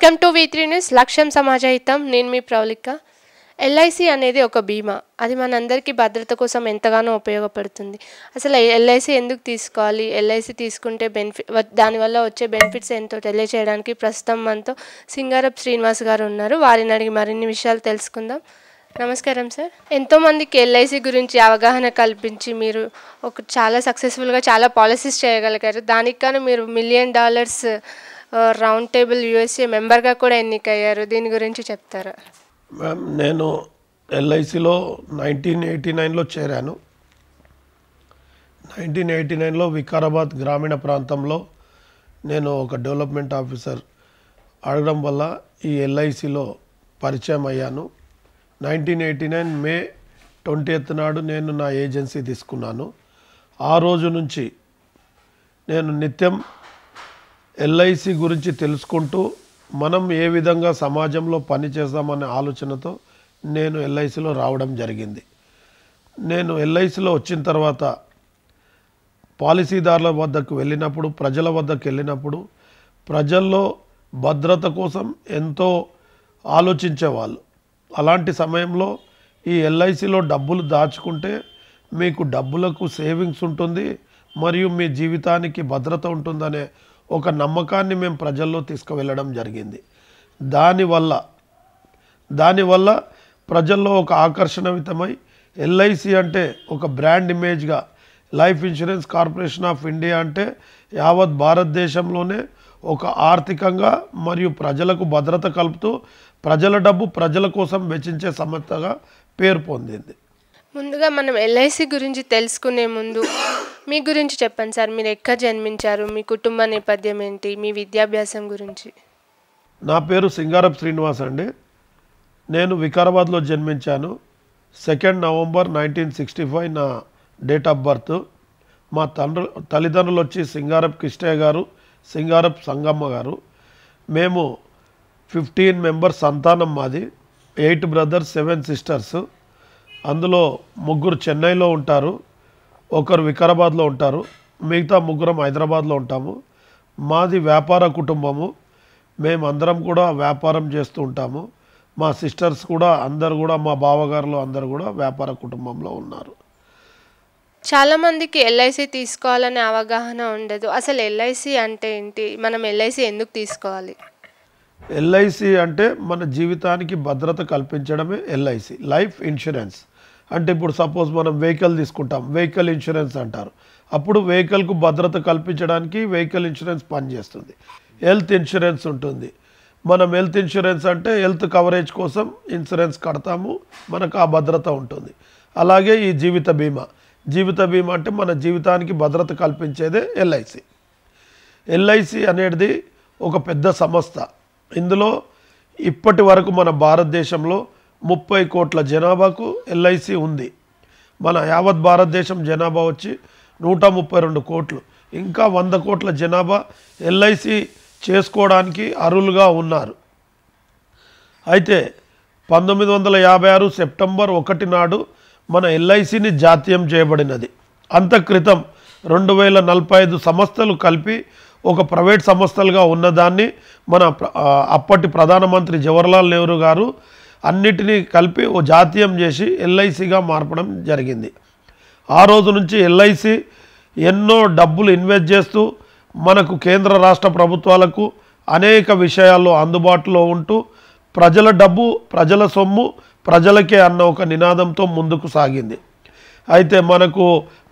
Welcome to V3 news. లక్ష్యం సమాజహితం. నేను మీ Pravalika. LIC అనేది ఒక బీమా. అది మనందరికీ భద్రత కోసం ఎంతగానో ఉపయోగపడుతుంది. అసలు ఎల్ఐసి ఎందుకు తీసుకోవాలి, ఎల్ఐసి తీసుకుంటే దానివల్ల వచ్చే బెనిఫిట్స్ ఏంటో తెలియజేయడానికి ప్రస్తుతం మనతో సింగారప్ శ్రీనివాస్ గారు ఉన్నారు. వారిని అడిగి మరిన్ని విషయాలు తెలుసుకుందాం. నమస్కారం సార్. ఎంతోమందికి ఎల్ఐసి గురించి అవగాహన కల్పించి మీరు చాలా సక్సెస్ఫుల్గా చాలా పాలసీస్ చేయగలిగారు. దానికి కానీ మీరు $1 మిలియన్ రౌండ్ టేబుల్ USA మెంబర్గా కూడా ఎన్నికయ్యారు. దీని గురించి చెప్తారా? మ్యామ్, నేను ఎల్ఐసిలో 1989లో చేరాను. 1989లో వికారాబాద్ గ్రామీణ ప్రాంతంలో నేను ఒక డెవలప్మెంట్ ఆఫీసర్ అడగడం వల్ల ఈ ఎల్ఐసిలో పరిచయం అయ్యాను. 1989 మే 20th నాడు నేను నా ఏజెన్సీ తీసుకున్నాను. ఆ రోజు నుంచి నేను నిత్యం ఎల్ఐసి గురించి తెలుసుకుంటూ మనం ఏ విధంగా సమాజంలో పని చేద్దామనే ఆలోచనతో నేను ఎల్ఐసిలో రావడం జరిగింది. నేను ఎల్ఐసిలో వచ్చిన తర్వాత పాలసీదారుల వద్దకు వెళ్ళినప్పుడు, ప్రజల వద్దకు వెళ్ళినప్పుడు ప్రజల్లో భద్రత కోసం ఎంతో ఆలోచించేవాళ్ళు. అలాంటి సమయంలో ఈ ఎల్ఐసిలో డబ్బులు దాచుకుంటే మీకు డబ్బులకు సేవింగ్స్ ఉంటుంది మరియు మీ జీవితానికి భద్రత ఉంటుందనే ఒక నమ్మకాన్ని మేము ప్రజల్లో తీసుకువెళ్ళడం జరిగింది. దానివల్ల ప్రజల్లో ఒక ఆకర్షణవితమై ఎల్ఐసి అంటే ఒక బ్రాండ్ ఇమేజ్గా, life insurance corporation of India అంటే యావత్ భారతదేశంలోనే ఒక ఆర్థికంగా మరియు ప్రజలకు భద్రత కలుపుతూ ప్రజల డబ్బు ప్రజల కోసం వెచ్చించే సంస్థగా పేరు పొందింది. ముందుగా మనం ఎల్ఐసి గురించి తెలుసుకునే ముందు మీ గురించి చెప్పండి సార్. మీరు ఎక్కడ జన్మించారు, మీ కుటుంబ నేపథ్యం ఏంటి, మీ విద్యాభ్యాసం గురించి? నా పేరు సింగారప్ శ్రీనివాస్ అండి. నేను వికారాబాద్లో జన్మించాను. 2 నవంబర్ 1965 నా డేట్ ఆఫ్ బర్త్. మా తల్లిదండ్రులు వచ్చి సింగారప్ కిష్టయ్య గారు, సింగారప్ సంగమ్మ గారు. మేము 15 మెంబర్స్ సంతానం మాది. 8 brothers 7 sisters. అందులో 3 చెన్నైలో ఉంటారు, ఒకరు వికారాబాద్లో ఉంటారు, మిగతా 3 హైదరాబాద్లో ఉంటాము. మాది వ్యాపార కుటుంబము. మేమందరం కూడా వ్యాపారం చేస్తూ ఉంటాము. మా సిస్టర్స్ కూడా అందరు కూడా, మా బావగారులు అందరు కూడా వ్యాపార కుటుంబంలో ఉన్నారు. చాలామందికి ఎల్ఐసి తీసుకోవాలనే అవగాహన ఉండదు. అసలు ఎల్ఐసి అంటే ఏంటి, మనం ఎల్ఐసి ఎందుకు తీసుకోవాలి? ఎల్ఐసి అంటే మన జీవితానికి భద్రత కల్పించడమే ఎల్ఐసి, లైఫ్ ఇన్సూరెన్స్. అంటే ఇప్పుడు సపోజ్ మనం వెహికల్ తీసుకుంటాం, వెహికల్ ఇన్సూరెన్స్ అంటారు. అప్పుడు వెహికల్కు భద్రత కల్పించడానికి వెహికల్ ఇన్సూరెన్స్ పనిచేస్తుంది. హెల్త్ ఇన్సూరెన్స్ ఉంటుంది. మనం హెల్త్ ఇన్సూరెన్స్ అంటే హెల్త్ కవరేజ్ కోసం ఇన్సూరెన్స్ కడతాము, మనకు ఆ భద్రత ఉంటుంది. అలాగే ఈ జీవిత బీమా అంటే మన జీవితానికి భద్రత కల్పించేదే ఎల్ఐసి. ఎల్ఐసి అనేది ఒక పెద్ద సంస్థ. ఇందులో ఇప్పటి వరకు మన భారతదేశంలో 30 కోట్ల జనాభాకు ఎల్ఐసి ఉంది. మన యావత్ భారతదేశం జనాభా వచ్చి 132 కోట్లు. ఇంకా 100 కోట్ల జనాభా ఎల్ఐసి చేసుకోవడానికి అర్హులుగా ఉన్నారు. అయితే 1956 సెప్టెంబర్ 1 నాడు మన ఎల్ఐసిని జాతీయం చేయబడినది. అంత క్రితం 2045 సంస్థలు కలిపి ఒక ప్రైవేట్ సంస్థలుగా ఉన్నదాన్ని మన అప్పటి ప్రధానమంత్రి జవహర్లాల్ నెహ్రూ గారు అన్నిటినీ కలిపి ఓ జాతీయం చేసి ఎల్ఐసిగా మార్పడం జరిగింది. ఆ రోజు నుంచి ఎల్ఐసి ఎన్నో డబ్బులు ఇన్వెస్ట్ చేస్తూ మనకు కేంద్ర రాష్ట్ర ప్రభుత్వాలకు అనేక విషయాల్లో అందుబాటులో ఉంటూ ప్రజల డబ్బు, ప్రజల సొమ్ము ప్రజలకే అన్న ఒక నినాదంతో ముందుకు సాగింది. అయితే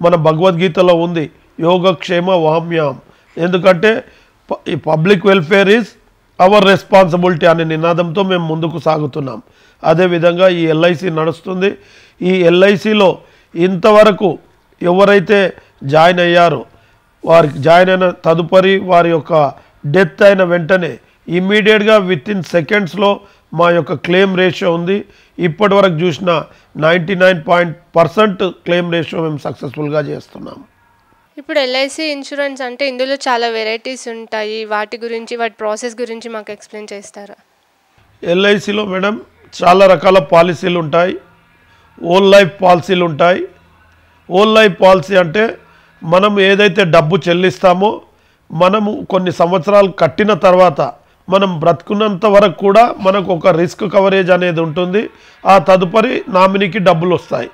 మన భగవద్గీతలో ఉంది యోగక్షేమ వామ్యాం. ఎందుకంటే ఈ public welfare is our responsibility అనే నినాదంతో మేము ముందుకు సాగుతున్నాం. అదేవిధంగా ఈ ఎల్ఐసి నడుస్తుంది. ఈ ఎల్ఐసిలో ఇంతవరకు ఎవరైతే జాయిన్ అయ్యారో వారికి జాయిన్ అయిన తదుపరి వారి యొక్క డెత్ అయిన వెంటనే ఇమ్మీడియట్గా వితిన్ సెకండ్స్లో మా యొక్క క్లెయిమ్ రేషియో ఉంది. ఇప్పటి వరకు చూసిన 99% క్లెయిమ్ రేషియో మేము సక్సెస్ఫుల్గా చేస్తున్నాము. ఇప్పుడు ఎల్ఐసి ఇన్సూరెన్స్ అంటే ఇందులో చాలా వెరైటీస్ ఉంటాయి. వాటి ప్రాసెస్ గురించి మాకు ఎక్స్ప్లెయిన్ చేస్తారా? ఎల్ఐసిలో మేడం చాలా రకాల పాలసీలు ఉంటాయి. ఓల్ లైఫ్ పాలసీలు ఉంటాయి. ఓల్ లైఫ్ పాలసీ అంటే మనం ఏదైతే డబ్బు చెల్లిస్తామో మనము కొన్ని సంవత్సరాలు కట్టిన తర్వాత మనం బ్రతుకున్నంత వరకు కూడా మనకు ఒక రిస్క్ కవరేజ్ అనేది ఉంటుంది. ఆ తదుపరి నామినీకి డబ్బులు వస్తాయి.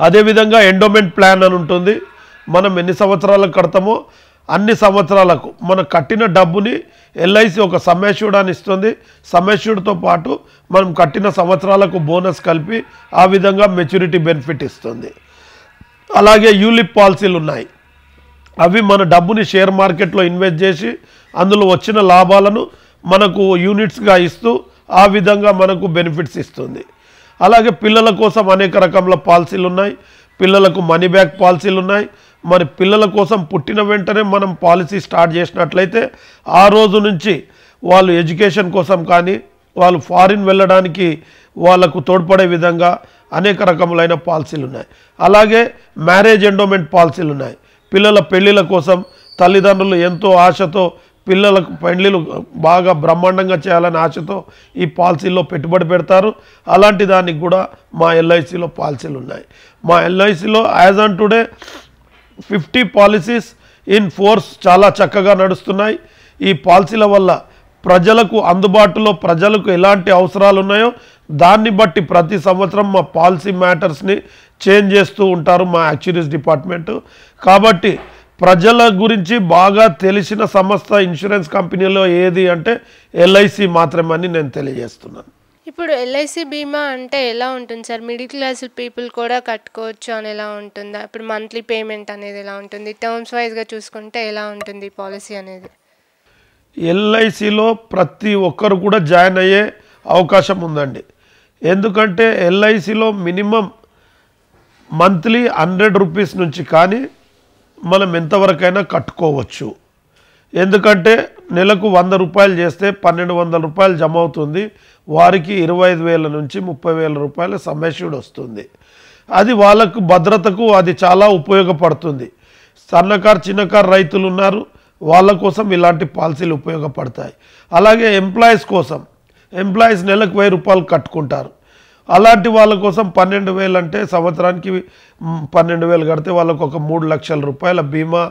అదేవిధంగా ఎండోమెంట్ ప్లాన్ అని ఉంటుంది. మనం ఎన్ని సంవత్సరాలకు కడతామో అన్ని సంవత్సరాలకు మనం కట్టిన డబ్బుని ఎల్ఐసి ఒక సమ్ అష్యూర్డ్ అని ఇస్తుంది. సమ్ అష్యూర్డ్తో పాటు మనం కట్టిన సంవత్సరాలకు బోనస్ కలిపి ఆ విధంగా మెచ్యూరిటీ బెనిఫిట్ ఇస్తుంది. అలాగే యూలిప్ పాలసీలు ఉన్నాయి. అవి మన డబ్బుని షేర్ మార్కెట్లో ఇన్వెస్ట్ చేసి అందులో వచ్చిన లాభాలను మనకు యూనిట్స్గా ఇస్తూ ఆ విధంగా మనకు బెనిఫిట్స్ ఇస్తుంది. అలాగే పిల్లల కోసం అనేక రకముల పాలసీలు ఉన్నాయి. పిల్లలకు మనీ బ్యాక్ పాలసీలు ఉన్నాయి. మరి పిల్లల కోసం పుట్టిన వెంటనే మనం పాలసీ స్టార్ట్ చేసినట్లయితే ఆ రోజు నుంచి వాళ్ళు ఎడ్యుకేషన్ కోసం కానీ వాళ్ళు ఫారిన్ వెళ్ళడానికి వాళ్ళకు తోడ్పడే విధంగా అనేక రకములైన పాలసీలు ఉన్నాయి. అలాగే మ్యారేజ్ ఎండోమెంట్ పాలసీలు ఉన్నాయి. పిల్లల పెళ్ళిళ్ళ కోసం తల్లిదండ్రులు ఎంతో ఆశతో పిల్లలకు పెళ్ళిళ్ళు బాగా బ్రహ్మాండంగా చేయాలని ఆశతో ఈ పాలసీలో పెట్టుబడి పెడతారు. అలాంటి దానికి కూడా మా ఎల్ఐసిలో పాలసీలు ఉన్నాయి. మా ఎల్ఐసిలో as on today 50 policies in force చాలా చక్కగా నడుస్తున్నాయి. ఈ పాలసీల వల్ల ప్రజలకు అందుబాటులో ప్రజలకు ఎలాంటి అవసరాలు ఉన్నాయో దాన్ని బట్టి ప్రతి సంవత్సరం మా పాలసీ మ్యాటర్స్ని చేంజ్ చేస్తూ ఉంటారు మా యాక్చురీస్ డిపార్ట్మెంటు. కాబట్టి ప్రజల గురించి బాగా తెలిసిన సంస్థ ఇన్సూరెన్స్ కంపెనీలో ఏది అంటే ఎల్ఐసి మాత్రమే అని నేను తెలియజేస్తున్నాను. ఇప్పుడు ఎల్ఐసి బీమా అంటే ఎలా ఉంటుంది సార్? మిడిల్ క్లాస్ పీపుల్ కూడా కట్టుకోవచ్చు అని ఎలా ఉంటుందా? ఇప్పుడు మంత్లీ పేమెంట్ అనేది ఎలా ఉంటుంది? టర్మ్స్ వైజ్గా చూసుకుంటే ఎలా ఉంటుంది పాలసీ అనేది? ఎల్ఐసిలో ప్రతి ఒక్కరు కూడా జాయిన్ అయ్యే అవకాశం ఉందండి. ఎందుకంటే ఎల్ఐసిలో మినిమం మంత్లీ 100 రూపీస్ నుంచి కానీ మనం ఎంతవరకైనా కట్టుకోవచ్చు. ఎందుకంటే నెలకు 100 రూపాయలు చేస్తే 1200 రూపాయలు జమ అవుతుంది. వారికి 25,000 నుంచి 30,000 రూపాయల సమ్ అష్యూర్డ్ వస్తుంది. అది వాళ్ళకు భద్రతకు అది చాలా ఉపయోగపడుతుంది. సన్నకారు చిన్నకారు రైతులు ఉన్నారు, వాళ్ళ కోసం ఇలాంటి పాలసీలు ఉపయోగపడతాయి. అలాగే ఎంప్లాయీస్ కోసం ఎంప్లాయీస్ నెలకు 1000 రూపాయలు కట్టుకుంటారు. అలాంటి వాళ్ళ కోసం 12,000 అంటే సంవత్సరానికి 12,000 కడితే వాళ్ళకు ఒక 3 లక్షల రూపాయల బీమా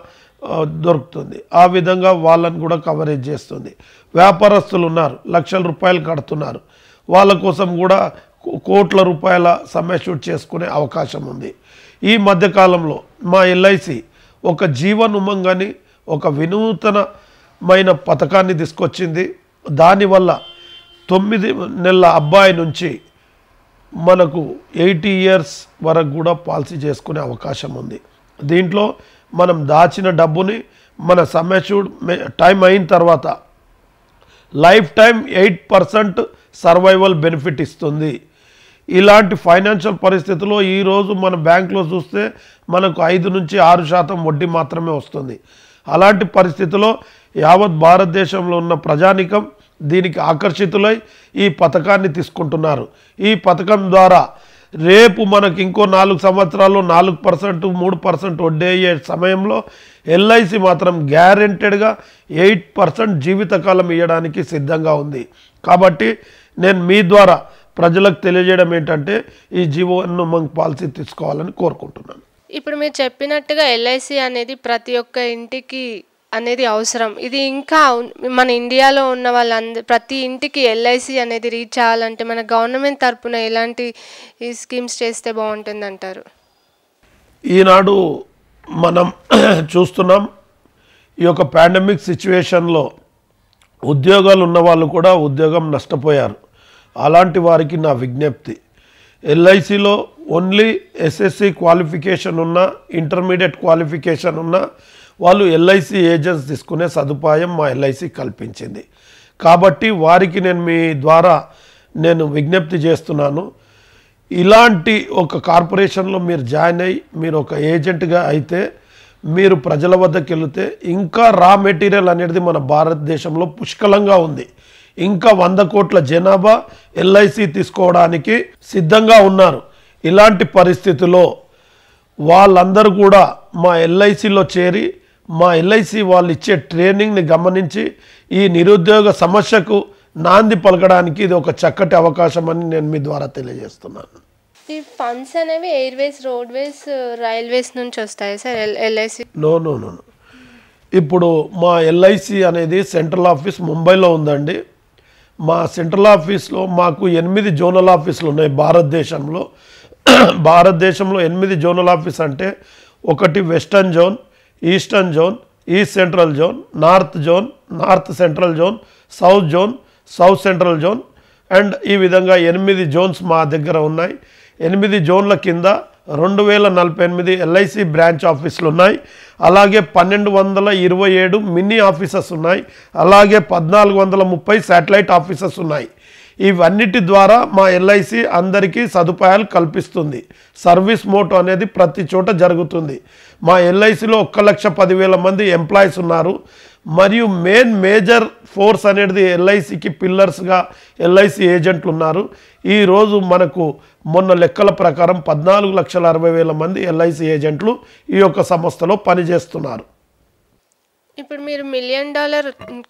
దొరుకుతుంది. ఆ విధంగా వాళ్ళని కూడా కవరేజ్ చేస్తుంది. వ్యాపారస్తులు ఉన్నారు, లక్షల రూపాయలు కడుతున్నారు, వాళ్ళ కోసం కూడా కోట్ల రూపాయల సమ్ అష్యూర్డ్ చేసుకునే అవకాశం ఉంది. ఈ మధ్యకాలంలో మా ఎల్ఐసి ఒక జీవన్ ఉమంగ్ అని ఒక వినూతనమైన పథకాన్ని తీసుకొచ్చింది. దానివల్ల 9 నెలల అబ్బాయి నుంచి మనకు 80 ఇయర్స్ వరకు కూడా పాలసీ చేసుకునే అవకాశం ఉంది. దీంట్లో మనం దాచిన డబ్బుని మన సమ్ అష్యూర్డ్ టైం అయిన తర్వాత లైఫ్ టైం 8% సర్వైవల్ బెనిఫిట్ ఇస్తుంది. ఇలాంటి ఫైనాన్షియల్ పరిస్థితుల్లో ఈరోజు మన బ్యాంకులో చూస్తే మనకు 5 నుంచి 6% వడ్డీ మాత్రమే వస్తుంది. అలాంటి పరిస్థితుల్లో యావత్ భారతదేశంలో ఉన్న ప్రజానికం దీనికి ఆకర్షితులై ఈ పథకాన్ని తీసుకుంటున్నారు. ఈ పథకం ద్వారా రేపు మనకి ఇంకో 4 సంవత్సరాల్లో 4%, 3% వడ్డీ అయ్యే సమయంలో ఎల్ఐసి మాత్రం గ్యారెంటెడ్గా 8% జీవితకాలం ఇవ్వడానికి సిద్ధంగా ఉంది. కాబట్టి నేను మీ ద్వారా ప్రజలకు తెలియజేయడం ఏంటంటే ఈ జీవన్ ఉమంగ్ పాలసీ తీసుకోవాలని కోరుకుంటున్నాను. ఇప్పుడు మీరు చెప్పినట్టుగా ఎల్ఐసి అనేది ప్రతి ఒక్క ఇంటికి అనేది అవసరం. ఇది ఇంకా మన ఇండియాలో ఉన్న ప్రతి ఇంటికి ఎల్ఐసి అనేది రీచ్ అవ్వాలంటే మన గవర్నమెంట్ తరపున ఎలాంటి ఈ స్కీమ్స్ చేస్తే బాగుంటుంది అంటారు? ఈనాడు మనం చూస్తున్నాం, ఈ యొక్క పాండమిక్ సిచ్యువేషన్లో ఉద్యోగాలు ఉన్న వాళ్ళు కూడా ఉద్యోగం నష్టపోయారు. అలాంటి వారికి నా విజ్ఞప్తి, ఎల్ఐసిలో ఓన్లీ ఎస్ఎస్సి క్వాలిఫికేషన్ ఉన్న, ఇంటర్మీడియట్ క్వాలిఫికేషన్ ఉన్న వాళ్ళు ఎల్ఐసి ఏజెంట్స్ తీసుకునే సదుపాయం మా ఎల్ఐసి కల్పించింది. కాబట్టి వారికి నేను మీ ద్వారా నేను విజ్ఞప్తి చేస్తున్నాను, ఇలాంటి ఒక కార్పొరేషన్లో మీరు జాయిన్ అయ్యి మీరు ఒక ఏజెంట్గా అయితే మీరు ప్రజల వద్దకు వెళితే ఇంకా రా మెటీరియల్ అనేది మన భారతదేశంలో పుష్కలంగా ఉంది. ఇంకా 100 కోట్ల జనాభా ఎల్ఐసి తీసుకోవడానికి సిద్ధంగా ఉన్నారు. ఇలాంటి పరిస్థితుల్లో వాళ్ళందరూ కూడా మా ఎల్ఐసిలో చేరి మా ఎల్ఐసి వాళ్ళు ఇచ్చే ట్రైనింగ్ని గమనించి ఈ నిరుద్యోగ సమస్యకు నాంది పలకడానికి ఇది ఒక చక్కటి అవకాశం అని నేను మీ ద్వారా తెలియజేస్తున్నాను. ఈ ఫండ్స్ అనేవి ఎయిర్వేస్, రోడ్వేస్, రైల్వేస్ నుంచి వస్తాయి సార్ ఎల్ఐసి? నో, ఇప్పుడు మా ఎల్ఐసి అనేది సెంట్రల్ ఆఫీస్ ముంబైలో ఉందండి. మా సెంట్రల్ ఆఫీస్లో మాకు 8 జోనల్ ఆఫీసులు ఉన్నాయి భారతదేశంలో. భారతదేశంలో 8 జోనల్ ఆఫీస్ అంటే ఒకటి western zone, eastern zone, east central zone, north central zone, south central zone and ఈ విధంగా 8 జోన్స్ మా దగ్గర ఉన్నాయి. 8 జోన్ల కింద 2048 ఎల్ఐసి బ్రాంచ్ ఆఫీసులు ఉన్నాయి. అలాగే 1227 మినీ ఆఫీసెస్ ఉన్నాయి. అలాగే 1430 శాటిలైట్ ఆఫీసెస్ ఉన్నాయి. ఇవన్నిటి ద్వారా మా ఎల్ఐసి అందరికీ సదుపాయాలు కల్పిస్తుంది. సర్వీస్ మోటో అనేది ప్రతి చోట జరుగుతుంది. మా ఎల్ఐసిలో 1,10,000 మంది ఎంప్లాయీస్ ఉన్నారు. మరియు మేజర్ ఫోర్స్ అనేది ఎల్ఐసికి పిల్లర్స్గా ఎల్ఐసి ఏజెంట్లు ఉన్నారు. ఈరోజు మనకు మొన్న లెక్కల ప్రకారం 14,60,000 మంది ఎల్ఐసి ఏజెంట్లు ఈ యొక్క సంస్థలో పనిచేస్తున్నారు. ఇప్పుడు మీరు $1 మిలియన్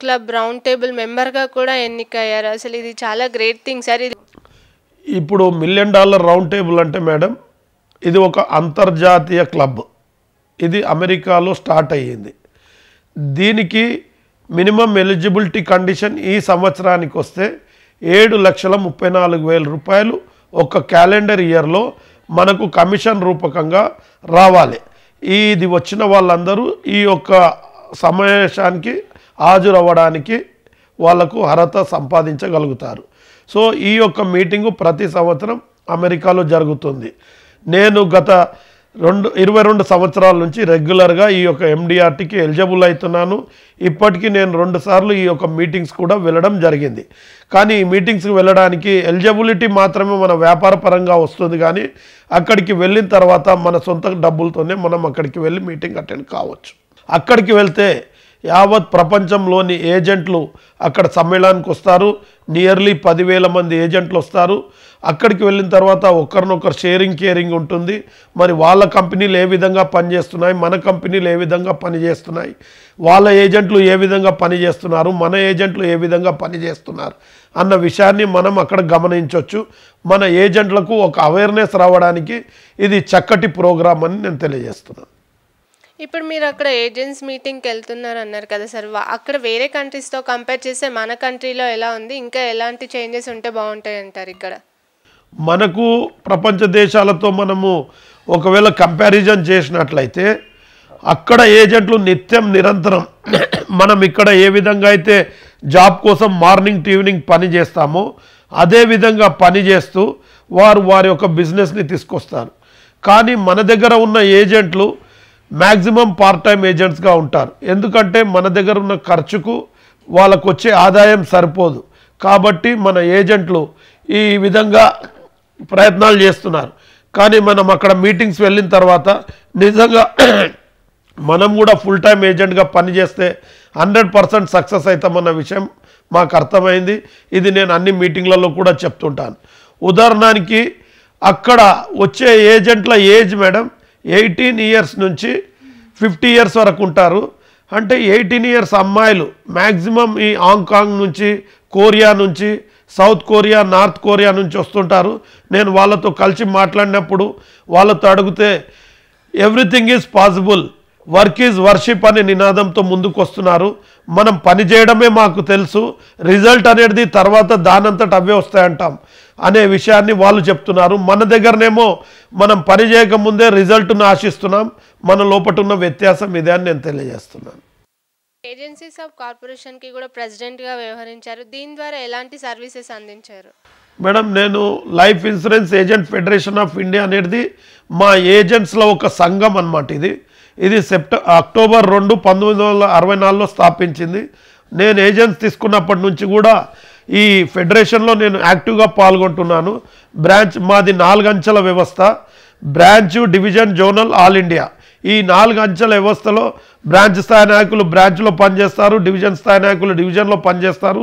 క్లబ్ రౌండ్ టేబుల్ మెంబర్గా కూడా ఎన్నికయ్యారు. అసలు ఇది చాలా గ్రేట్ థింగ్ సార్. ఇది ఇప్పుడు $1 మిలియన్ రౌండ్ టేబుల్ అంటే మేడం, ఇది ఒక అంతర్జాతీయ క్లబ్. ఇది అమెరికాలో స్టార్ట్ అయ్యింది. దీనికి మినిమం ఎలిజిబిలిటీ కండిషన్ ఈ సంవత్సరానికి వస్తే 7,34,000 రూపాయలు ఒక క్యాలెండర్ ఇయర్లో మనకు కమిషన్ రూపకంగా రావాలి. ఇది వచ్చిన వాళ్ళందరూ ఈ యొక్క సమావేశానికి హాజరవ్వడానికి వాళ్ళకు అర్హత సంపాదించగలుగుతారు. సో ఈ యొక్క మీటింగు ప్రతి సంవత్సరం అమెరికాలో జరుగుతుంది. నేను గత 22 సంవత్సరాల నుంచి రెగ్యులర్గా ఈ యొక్క ఎండిఆర్టీకి ఎలిజిబుల్ అవుతున్నాను. ఇప్పటికీ నేను 2 సార్లు ఈ యొక్క మీటింగ్స్ కూడా వెళ్ళడం జరిగింది. కానీ ఈ మీటింగ్స్కి వెళ్ళడానికి ఎలిజిబిలిటీ మాత్రమే మన వ్యాపార పరంగా వస్తుంది. కానీ అక్కడికి వెళ్ళిన తర్వాత మన సొంత డబ్బులతోనే మనం అక్కడికి వెళ్ళి మీటింగ్ అటెండ్ కావచ్చు. అక్కడికి వెళ్తే యావత్ ప్రపంచంలోని ఏజెంట్లు అక్కడ సమ్మేళనానికి వస్తారు. నియర్లీ 10,000 మంది ఏజెంట్లు వస్తారు. అక్కడికి వెళ్ళిన తర్వాత ఒకరినొకరు కేరింగ్ ఉంటుంది. మరి వాళ్ళ కంపెనీలు ఏ విధంగా పనిచేస్తున్నాయి, మన కంపెనీలు ఏ విధంగా పనిచేస్తున్నాయి, వాళ్ళ ఏజెంట్లు ఏ విధంగా పనిచేస్తున్నారు, మన ఏజెంట్లు ఏ విధంగా పనిచేస్తున్నారు అన్న విషయాన్ని మనం అక్కడ గమనించవచ్చు. మన ఏజెంట్లకు ఒక అవేర్నెస్ రావడానికి ఇది చక్కటి ప్రోగ్రామ్ అని నేను తెలియజేస్తున్నాను. ఇప్పుడు మీరు అక్కడ ఏజెంట్స్ మీటింగ్కి వెళ్తున్నారు అన్నారు కదా సార్. అక్కడ వేరే కంట్రీస్తో కంపేర్ చేస్తే మన కంట్రీలో ఎలా ఉంది, ఇంకా ఎలాంటి చేంజెస్ ఉంటే బాగుంటాయి అంటారు? ఇక్కడ మనకు ప్రపంచ దేశాలతో మనము ఒకవేళ కంపారిజన్ చేసినట్లయితే అక్కడ ఏజెంట్లు నిరంతరం మనం ఇక్కడ ఏ విధంగా అయితే జాబ్ కోసం మార్నింగ్ టు ఈవినింగ్ పని చేస్తామో అదే విధంగా పని చేస్తూ వారి యొక్క బిజినెస్ని తీసుకొస్తారు. కానీ మన దగ్గర ఉన్న ఏజెంట్లు మ్యాక్సిమం పార్ట్ టైం ఏజెంట్స్గా ఉంటారు. ఎందుకంటే మన దగ్గర ఉన్న ఖర్చుకు వాళ్ళకు వచ్చే ఆదాయం సరిపోదు. కాబట్టి మన ఏజెంట్లు ఈ విధంగా ప్రయత్నాలు చేస్తున్నారు. కానీ మనం అక్కడ మీటింగ్స్ వెళ్ళిన తర్వాత నిజంగా మనం కూడా ఫుల్ టైం ఏజెంట్గా పనిచేస్తే 100% సక్సెస్ అవుతామన్న విషయం మాకు అర్థమైంది. ఇది నేను అన్ని మీటింగ్లలో కూడా చెప్తుంటాను. ఉదాహరణకి అక్కడ వచ్చే ఏజెంట్ల ఏజ్ మేడం 18 ఇయర్స్ నుంచి 50 ఇయర్స్ వరకు ఉంటారు. అంటే 18 ఇయర్స్ అమ్మాయిలు మ్యాక్సిమం ఈ హాంకాంగ్ నుంచి, కొరియా నుంచి, సౌత్ కొరియా, నార్త్ కొరియా నుంచి వస్తుంటారు. నేను వాళ్ళతో కలిసి మాట్లాడినప్పుడు వాళ్ళతో అడిగితే everything is possible, work is worship అనే నినాదంతో ముందుకు వస్తున్నారు. మనం పని చేయడమే మాకు తెలుసు, రిజల్ట్ అనేది తర్వాత దానంతట అవే వస్తాయంటాం అనే విషయాన్ని వాళ్ళు చెప్తున్నారు. మన దగ్గరనేమో మనం పని చేయకముందే రిజల్ట్ను ఆశిస్తున్నాం. మన లోపల ఉన్న వ్యత్యాసం ఇదే అని నేను తెలియజేస్తున్నాను. ఏజెన్సీస్ ఆఫ్ కార్పొరేషన్కి కూడా ప్రెసిడెంట్గా వ్యవహరించారు. దీని ద్వారా ఎలాంటి సర్వీసెస్ అందించారు? మేడం, నేను life insurance agent federation of India అనేది మా ఏజెంట్స్లో ఒక సంఘం అన్నమాట. ఇది అక్టోబర్ 2, 1964లో స్థాపించింది. నేను ఏజెంట్స్ తీసుకున్నప్పటి నుంచి కూడా ఈ ఫెడరేషన్లో నేను యాక్టివ్గా పాల్గొంటున్నాను. బ్రాంచ్ మాది 4 అంచెల వ్యవస్థ. Branch, division, zonal, all India. ఈ 4 అంచెల వ్యవస్థలో బ్రాంచ్ స్థాయి నాయకులు బ్రాంచ్లో పనిచేస్తారు, డివిజన్ స్థాయి నాయకులు డివిజన్లో పనిచేస్తారు,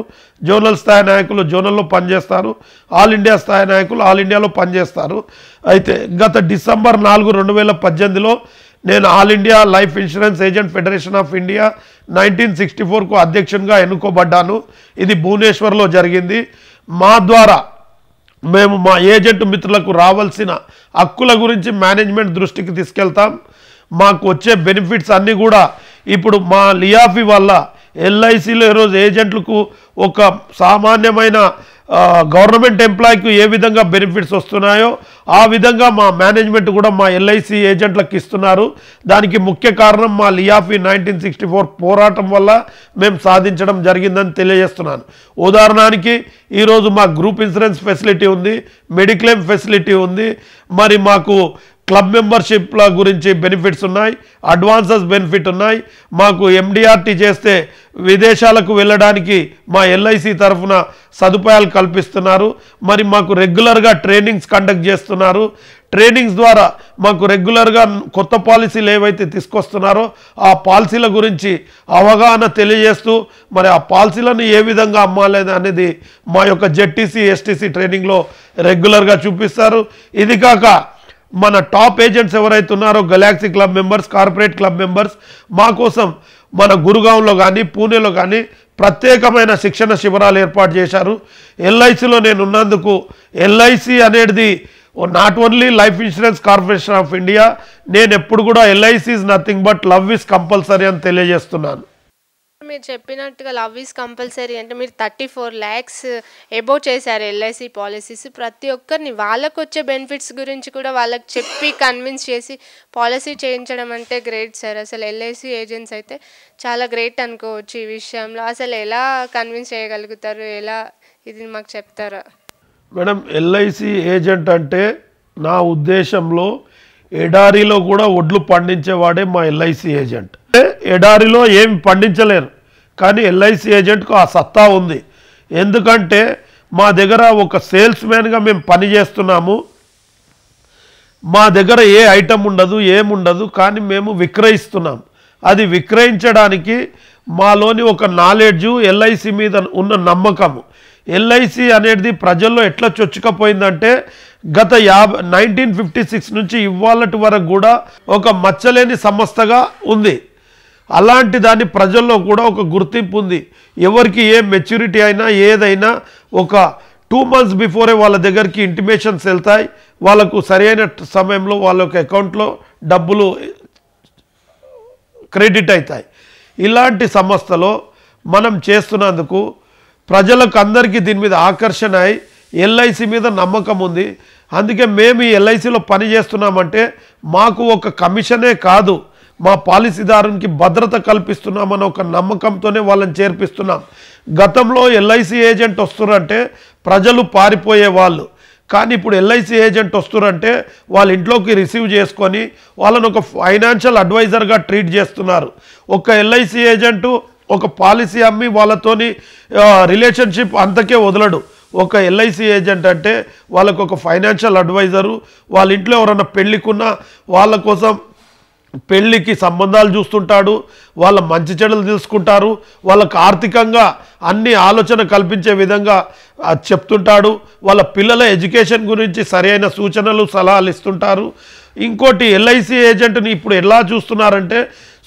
జోనల్ స్థాయి నాయకులు జోనల్లో పనిచేస్తారు, ఆల్ ఇండియా స్థాయి నాయకులు ఆల్ ఇండియాలో పనిచేస్తారు. అయితే గత డిసెంబర్ 4, 2018లో నేను all India life insurance agent federation of India 1964కు అధ్యక్షునిగా ఎన్నుకోబడ్డాను. ఇది భువనేశ్వర్లో జరిగింది. మా ద్వారా మేము మా ఏజెంట్ మిత్రులకు రావాల్సిన హక్కుల గురించి మేనేజ్మెంట్ దృష్టికి తీసుకెళ్తాం. మాకు వచ్చే బెనిఫిట్స్ అన్నీ కూడా ఇప్పుడు మా లియాఫీ వల్ల ఎల్ఐసిలో ఈరోజు ఏజెంట్లకు ఒక సామాన్యమైన గవర్నమెంట్ ఎంప్లాయీకి ఏ విధంగా బెనిఫిట్స్ వస్తున్నాయో ఆ విధంగా మా మేనేజ్మెంట్ కూడా మా ఎల్ఐసి ఏజెంట్లకు ఇస్తున్నారు. దానికి ముఖ్య కారణం మా లియాఫీ 1964 పోరాటం వల్ల మేము సాధించడం జరిగిందని తెలియజేస్తున్నాను. ఉదాహరణకి ఈరోజు మా గ్రూప్ ఇన్సూరెన్స్ ఫెసిలిటీ ఉంది, మెడిక్లెయిమ్ ఫెసిలిటీ ఉంది, మరి మాకు క్లబ్ మెంబర్షిప్ల గురించి బెనిఫిట్స్ ఉన్నాయి, అడ్వాన్సెస్ బెనిఫిట్ ఉన్నాయి, మాకు ఎండిఆర్టీ చేస్తే విదేశాలకు వెళ్ళడానికి మా ఎల్ఐసి తరఫున సదుపాయాలు కల్పిస్తున్నారు. మరి మాకు రెగ్యులర్గా ట్రైనింగ్స్ కండక్ట్ చేస్తున్నారు. ట్రైనింగ్స్ ద్వారా మాకు రెగ్యులర్గా కొత్త పాలసీలు ఏవైతే తీసుకొస్తున్నారో ఆ పాలసీల గురించి అవగాహన తెలియజేస్తూ మరి ఆ పాలసీలను ఏ విధంగా అమ్మాలి అనేది మా యొక్క జెడ్టీసీ ఎస్టీసీ ట్రైనింగ్లో రెగ్యులర్గా చూపిస్తారు. ఇది కాక మన టాప్ ఏజెంట్స్ ఎవరైతే ఉన్నారో Galaxy club members, corporate club members మా కోసం మన గురుగాంలో కానీ పూణేలో కానీ ప్రత్యేకమైన శిక్షణ శిబిరాలు ఏర్పాటు చేశారు. ఎల్ఐసిలో నేను ఉన్నందుకు ఎల్ఐసి అనేది not only life insurance corporation of India, నేను ఎప్పుడు కూడా LIC is nothing but love is compulsory అని తెలియజేస్తున్నాను. మీరు చెప్పినట్టుగా లవ్ ఈజ్ కంపల్సరీ అంటే మీరు 34 lakhs అబోవ్ చేశారు ఎల్ఐసి పాలసీస్. ప్రతి ఒక్కరిని వాళ్ళకు వచ్చే బెనిఫిట్స్ గురించి కూడా వాళ్ళకి చెప్పి కన్విన్స్ చేసి పాలసీ చేయించడం అంటే గ్రేట్ సార్. అసలు ఎల్ఐసి ఏజెంట్స్ అయితే చాలా గ్రేట్ అనుకోవచ్చు ఈ విషయంలో. అసలు ఎలా కన్విన్స్ చేయగలుగుతారు, ఎలా ఇది మాకు చెప్తారా? మేడం, ఎల్ఐసి ఏజెంట్ అంటే నా ఉద్దేశంలో ఎడారిలో కూడా ఒడ్లు పండించేవాడే మా ఎల్ఐసి ఏజెంట్. ఎడారిలో ఏమి పండించలేరు, కానీ ఎల్ఐసి ఏజెంట్కు ఆ సత్తా ఉంది. ఎందుకంటే మా దగ్గర ఒక సేల్స్ మ్యాన్గా మేము పని చేస్తున్నాము. మా దగ్గర ఏ ఐటమ్ ఉండదు, ఏముండదు, కానీ మేము విక్రయిస్తున్నాం. అది విక్రయించడానికి మాలోని ఒక నాలెడ్జు, ఎల్ఐసి మీద ఉన్న నమ్మకము. ఎల్ఐసి అనేది ప్రజల్లో ఎట్లా చొచ్చుకపోయిందంటే గత 1956 నుంచి ఇవాళటి వరకు కూడా ఒక మచ్చలేని సంస్థగా ఉంది. అలాంటి దాన్ని ప్రజల్లో కూడా ఒక గుర్తింపు ఉంది. ఎవరికి ఏ మెచ్యూరిటీ అయినా ఏదైనా ఒక 2 months బిఫోరే వాళ్ళ దగ్గరికి ఇంటిమేషన్స్ వెళ్తాయి. వాళ్ళకు సరైన సమయంలో వాళ్ళ యొక్క అకౌంట్లో డబ్బులు క్రెడిట్ అవుతాయి. ఇలాంటి సంస్థలో మనం చేస్తున్నందుకు ప్రజలకు అందరికీ దీని మీద ఆకర్షణ అయి ఎల్ఐసి మీద నమ్మకం ఉంది. అందుకే మేము ఈ ఎల్ఐసిలో పని చేస్తున్నామంటే మాకు ఒక కమిషనే కాదు, మా పాలసీదారునికి భద్రత కల్పిస్తున్నామని ఒక నమ్మకంతోనే వాళ్ళని చేర్పిస్తున్నాం. గతంలో ఎల్ఐసి ఏజెంట్ వస్తున్నారంటే ప్రజలు పారిపోయే వాళ్ళు, కానీ ఇప్పుడు ఎల్ఐసి ఏజెంట్ వస్తున్నారంటే వాళ్ళ ఇంట్లోకి రిసీవ్ చేసుకొని వాళ్ళని ఒక ఫైనాన్షియల్ అడ్వైజర్గా ట్రీట్ చేస్తున్నారు. ఒక ఎల్ఐసి ఏజెంటు ఒక పాలసీ అమ్మి వాళ్ళతోని రిలేషన్షిప్ అంతకే వదలడు. ఒక ఎల్ఐసి ఏజెంట్ అంటే వాళ్ళకు ఒక ఫైనాన్షియల్ అడ్వైజరు, వాళ్ళ ఇంట్లో ఎవరైనా పెళ్ళికున్నా వాళ్ళ కోసం పెళ్ళికి సంబంధాలు చూస్తుంటాడు, వాళ్ళ మంచి చెడులు తెలుసుకుంటారు, వాళ్ళకు ఆర్థికంగా అన్ని ఆలోచన కల్పించే విధంగా చెప్తుంటాడు, వాళ్ళ పిల్లల ఎడ్యుకేషన్ గురించి సరైన సూచనలు సలహాలు ఇస్తుంటారు. ఇంకోటి ఎల్ఐసి ఏజెంట్ని ఇప్పుడు ఎలా చూస్తున్నారంటే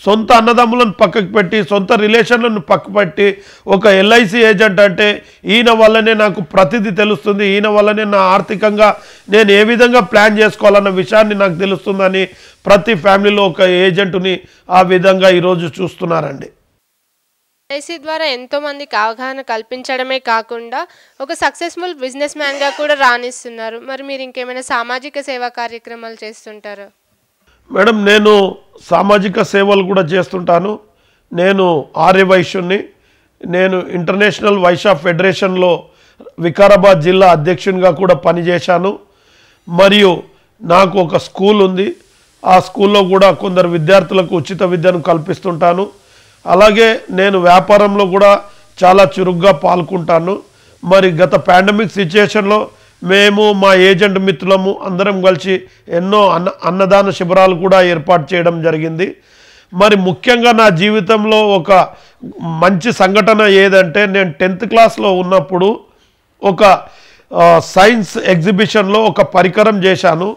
సొంత అన్నదమ్ములను పక్కకు పెట్టి సొంత రిలేషన్లను పక్కకు పెట్టి ఒక ఎల్ఐసి ఏజెంట్ అంటే ఈయన వల్లనే నాకు ప్రతిదీ తెలుస్తుంది, ఈయన వల్లనే నా ఆర్థికంగా నేను ఏ విధంగా ప్లాన్ చేసుకోవాలన్న విషయాన్ని నాకు తెలుస్తుందని ప్రతి ఫ్యామిలీలో ఒక ఏజెంట్ని ఆ విధంగా ఈరోజు చూస్తున్నారండి. ఎల్ఐసి ద్వారా ఎంతోమందికి అవగాహన కల్పించడమే కాకుండా ఒక సక్సెస్ఫుల్ బిజినెస్ మ్యాన్గా కూడా రాణిస్తున్నారు. మరి మీరు ఇంకేమైనా సామాజిక సేవా కార్యక్రమాలు చేస్తుంటారా? మేడం, నేను సామాజిక సేవలు కూడా చేస్తుంటాను. నేను ఆర్యవైశ్యుని, నేను ఇంటర్నేషనల్ వైశ్య ఫెడరేషన్లో వికారాబాద్ జిల్లా అధ్యక్షునిగా కూడా పనిచేశాను. మరియు నాకు ఒక స్కూల్ ఉంది, ఆ స్కూల్లో కూడా కొందరు విద్యార్థులకు ఉచిత విద్యను కల్పిస్తుంటాను. అలాగే నేను వ్యాపారంలో కూడా చాలా చురుగ్గా పాల్గొంటాను. మరి గత పాండమిక్ సిచ్యుయేషన్లో మేము మా ఏజెంట్ మిత్రులము అందరం కలిసి ఎన్నో అన్నదాన శిబిరాలు కూడా ఏర్పాటు చేయడం జరిగింది. మరి ముఖ్యంగా నా జీవితంలో ఒక మంచి సంఘటన ఏదంటే నేను 10th క్లాస్లో ఉన్నప్పుడు ఒక సైన్స్ ఎగ్జిబిషన్లో ఒక పరికరం చేశాను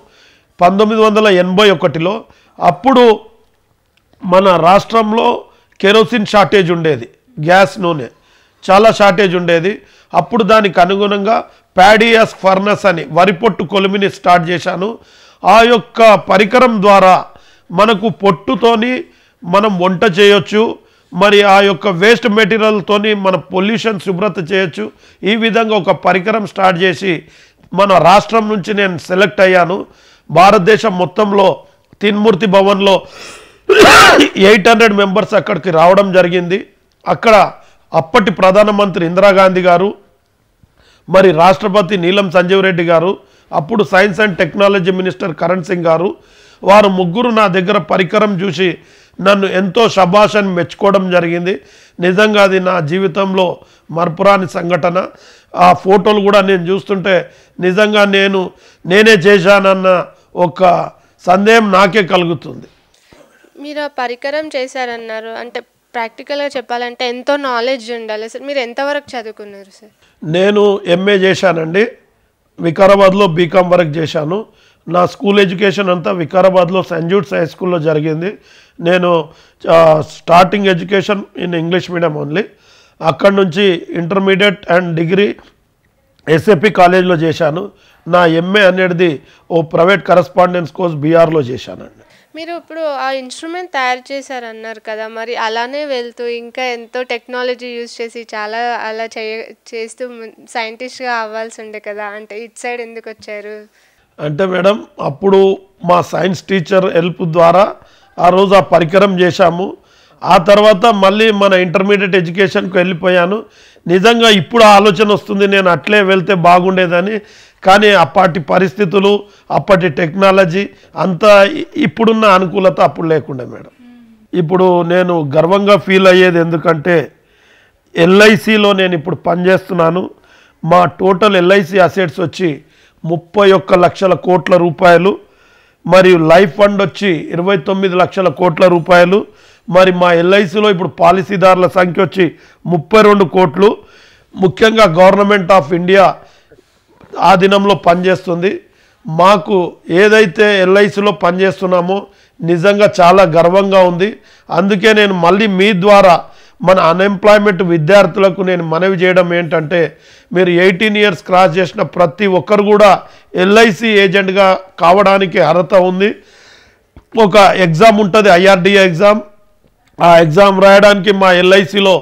1981లో. అప్పుడు మన రాష్ట్రంలో కెరోసిన్ షార్టేజ్ ఉండేది, గ్యాస్ నూనె చాలా షార్టేజ్ ఉండేది. అప్పుడు దానికి అనుగుణంగా ప్యాడియాస్ ఫర్నస్ అని వరి పొట్టు కొలిమిని స్టార్ట్ చేశాను. ఆ యొక్క పరికరం ద్వారా మనకు పొట్టుతోని మనం వంట చేయొచ్చు, మరి ఆ యొక్క వేస్ట్ మెటీరియల్తోని మన పొల్యూషన్ శుభ్రత చేయొచ్చు. ఈ విధంగా ఒక పరికరం స్టార్ట్ చేసి మన రాష్ట్రం నుంచి నేను సెలెక్ట్ అయ్యాను. భారతదేశం మొత్తంలో తిన్మూర్తి భవన్లో 800 మెంబర్స్ అక్కడికి రావడం జరిగింది. అక్కడ అప్పటి ప్రధానమంత్రి ఇందిరాగాంధీ గారు, మరి రాష్ట్రపతి నీలం సంజీవ్ రెడ్డి గారు, అప్పుడు science and technology minister Karan Singh గారు, వారు ముగ్గురు నా దగ్గర పరికరం చూసి నన్ను ఎంతో శభాషని మెచ్చుకోవడం జరిగింది. నిజంగా అది నా జీవితంలో మరపురాని సంఘటన. ఆ ఫోటోలు కూడా నేను చూస్తుంటే నిజంగా నేనే చేశానన్న ఒక సందేహం నాకే కలుగుతుంది. మీరు ఆ పరికరం చేశారన్నారు, అంటే ప్రాక్టికల్గా చెప్పాలంటే ఎంతో నాలెడ్జ్ ఉండాలి సార్. మీరు ఎంతవరకు చదువుకున్నారు సార్? నేను ఎంఏ చేశానండి. వికారాబాద్లో బీకామ్ వరకు చేశాను. నా స్కూల్ ఎడ్యుకేషన్ అంతా వికారాబాద్లో సెయింట్ జూడ్స్ హై స్కూల్లో జరిగింది. నేను starting education in English medium only. అక్కడి నుంచి ఇంటర్మీడియట్ అండ్ డిగ్రీ ఎస్ఏపి కాలేజ్లో చేశాను. నా ఎంఏ అనేది ఓ ప్రైవేట్ కరస్పాండెన్స్ కోర్స్ బీఆర్లో చేశానండి. మీరు ఇప్పుడు ఆ ఇన్స్ట్రుమెంట్ తయారు చేశారన్నారు కదా, మరి అలానే వెళ్తూ ఇంకా ఎంతో టెక్నాలజీ యూజ్ చేసి చాలా అలా చేస్తూ సైంటిస్ట్గా అవ్వాల్సి ఉండే కదా, అంటే ఇటు సైడ్ ఎందుకు వచ్చారు? అంటే మేడం, అప్పుడు మా సైన్స్ టీచర్ హెల్ప్ ద్వారా ఆ రోజు ఆ పరికరం చేశాము. ఆ తర్వాత మళ్ళీ మన ఇంటర్మీడియట్ ఎడ్యుకేషన్కి వెళ్ళిపోయాను. నిజంగా ఇప్పుడు ఆలోచన వస్తుంది నేను అట్లే వెళ్తే బాగుండేదని. కానీ అప్పటి పరిస్థితులు, అప్పటి టెక్నాలజీ అంతా ఇప్పుడున్న అనుకూలత అప్పుడు లేకుండే మేడం. ఇప్పుడు నేను గర్వంగా ఫీల్ అయ్యేది ఎందుకంటే ఎల్ఐసిలో నేను ఇప్పుడు పనిచేస్తున్నాను. మా టోటల్ ఎల్ఐసి అసెట్స్ వచ్చి 31 లక్షల కోట్ల రూపాయలు, మరియు లైఫ్ ఫండ్ వచ్చి 29 లక్షల కోట్ల రూపాయలు. మరి మా ఎల్ఐసిలో ఇప్పుడు పాలసీదారుల సంఖ్య వచ్చి 32 కోట్లు. ముఖ్యంగా గవర్నమెంట్ ఆఫ్ ఇండియా ఆధీనంలో పనిచేస్తుంది. మాకు ఏదైతే ఎల్ఐసిలో పనిచేస్తున్నామో నిజంగా చాలా గర్వంగా ఉంది. అందుకే నేను మళ్ళీ మీ ద్వారా మన అన్ఎంప్లాయ్మెంట్ విద్యార్థులకు నేను మనవి చేయడం ఏంటంటే, మీరు 18 ఇయర్స్ క్రాస్ చేసిన ప్రతి ఒక్కరు కూడా ఎల్ఐసి ఏజెంట్గా కావడానికి అర్హత ఉంది. ఒక ఎగ్జామ్ ఉంటుంది, ఐఆర్డిఏ ఎగ్జామ్. ఆ ఎగ్జామ్ రాయడానికి మా ఎల్ఐసిలో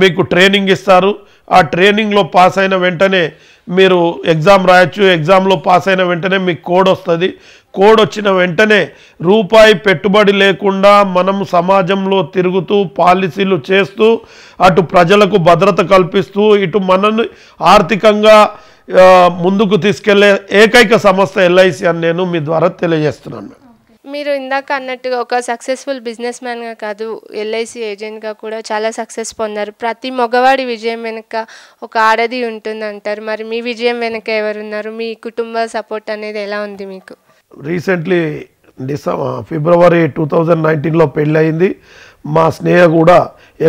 మీకు ట్రైనింగ్ ఇస్తారు. ఆ ట్రైనింగ్లో పాస్ అయిన వెంటనే మీరు ఎగ్జామ్ రాయొచ్చు. ఎగ్జామ్లో పాస్ అయిన వెంటనే మీకు కోడ్ వస్తుంది. కోడ్ వచ్చిన వెంటనే రూపాయి పెట్టుబడి లేకుండా మనం సమాజంలో తిరుగుతూ పాలసీలు చేస్తూ అటు ప్రజలకు భద్రత కల్పిస్తూ ఇటు మనల్ని ఆర్థికంగా ముందుకు తీసుకెళ్లే ఏకైక సంస్థ ఎల్ఐసి అని నేను మీ ద్వారా తెలియజేస్తున్నాను. మీరు ఇందాక అన్నట్టుగా ఒక సక్సెస్ఫుల్ బిజినెస్ మ్యాన్గా కాదు, ఎల్ఐసి ఏజెంట్గా కూడా చాలా సక్సెస్ పొందారు. ప్రతి మగవాడి విజయం వెనుక ఒక ఆడది ఉంటుంది అంటారు. మరి మీ విజయం వెనుక ఎవరున్నారు? మీ కుటుంబ సపోర్ట్ అనేది ఎలా ఉంది మీకు? రీసెంట్లీ ఫిబ్రవరి 2019లో పెళ్ళయింది. మా స్నేహ కూడా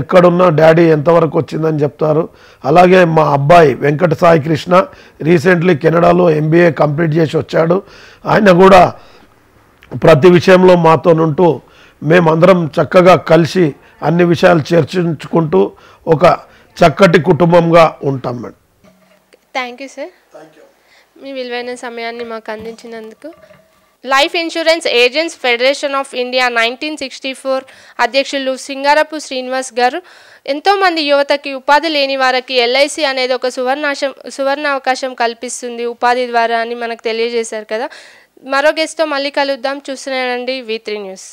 ఎక్కడున్నా డాడీ ఎంతవరకు వచ్చిందని చెప్తారు. అలాగే మా అబ్బాయి వెంకట సాయి కృష్ణ రీసెంట్లీ కెనడాలో ఎంబీఏ కంప్లీట్ చేసి వచ్చాడు. ఆయన కూడా ప్రతి విషయంలో మాతోనుంటూ మేమందరం చక్కగా కలిసి అన్ని విషయాలు చర్చించుకుంటూ ఒక చక్కటి కుటుంబంగా ఉంటాం మేడం. థ్యాంక్ యూ సార్, మీ విలువైన సమయాన్ని మాకు అందించినందుకు. Life insurance agents federation of India 1964 అధ్యక్షులు సింగారపు శ్రీనివాస్ గారు ఎంతోమంది యువతకి ఉపాధి లేని వారికి ఎల్ఐసి అనేది ఒక సువర్ణ అవకాశం కల్పిస్తుంది ఉపాధి ద్వారా అని మనకు తెలియజేశారు కదా. మరో గెస్ట్తో మళ్ళీ కలుద్దాం. చూస్తున్నానండి V3 న్యూస్.